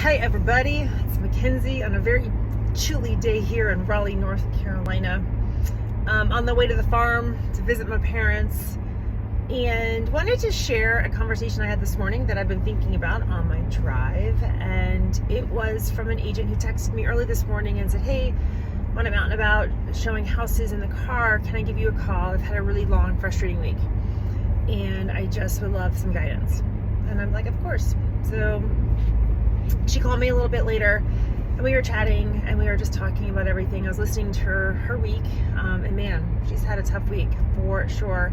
Hi everybody, it's Mackenzie on a very chilly day here in Raleigh, North Carolina. On the way to the farm to visit my parents, and wanted to share a conversation I had this morning that I've been thinking about on my drive. And it was from an agent who texted me early this morning and said, hey, when I'm out and about showing houses in the car, can I give you a call? I've had a really long, frustrating week and I just would love some guidance. And I'm like, of course. So she called me a little bit later and we were chatting and we were just talking about everything. I was listening to her week, and man, she's had a tough week for sure.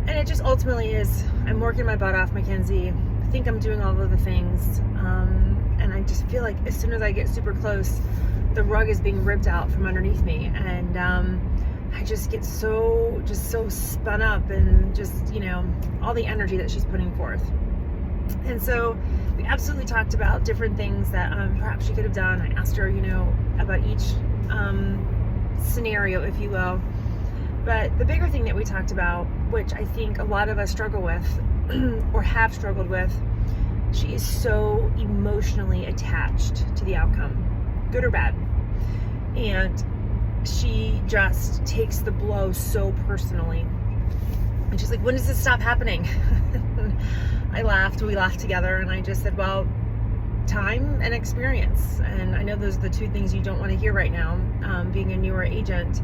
And it just ultimately is, I'm working my butt off, Mackenzie. I think I'm doing all of the things. And I just feel like as soon as I get super close, the rug is being ripped out from underneath me. And I just get so spun up and just, all the energy that she's putting forth. And so we absolutely talked about different things that perhaps she could have done. I asked her, about each scenario, if you will. But the bigger thing that we talked about, which I think a lot of us struggle with or have struggled with, she is so emotionally attached to the outcome, good or bad. And she just takes the blow so personally. And she's like, when does this stop happening? I laughed, we laughed together, and I just said, well, time and experience. And I know those are the two things you don't want to hear right now, being a newer agent.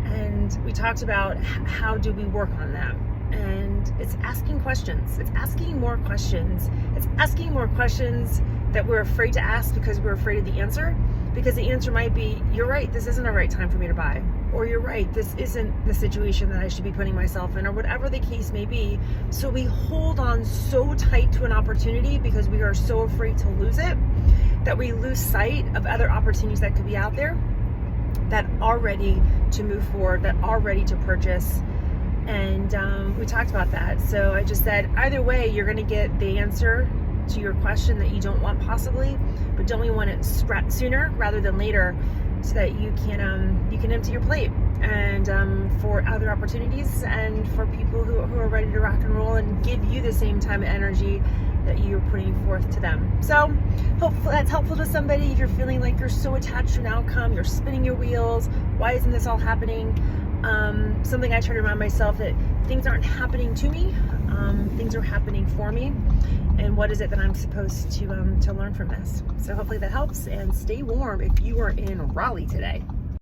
And we talked about how do we work on that. And it's asking questions. It's asking more questions. It's asking more questions that we're afraid to ask because we're afraid of the answer. Because the answer might be, you're right, this isn't a right time for me to buy. Or you're right, this isn't the situation that I should be putting myself in, or whatever the case may be. So we hold on so tight to an opportunity because we are so afraid to lose it, that we lose sight of other opportunities that could be out there that are ready to move forward, that are ready to purchase. And we talked about that. So I just said, either way, you're going to get the answer to your question that you don't want possibly, but don't we want it sooner rather than later, so that you can empty your plate and for other opportunities and for people who are ready to rock and roll and give you the same time and energy that you're putting forth to them. So hopefully that's helpful to somebody. If you're feeling like you're so attached to an outcome, you're spinning your wheels, why isn't this all happening? Something I try to remind myself that things aren't happening to me, things are happening for me. And what is it that I'm supposed to learn from this? So hopefully that helps, and stay warm if you are in Raleigh today.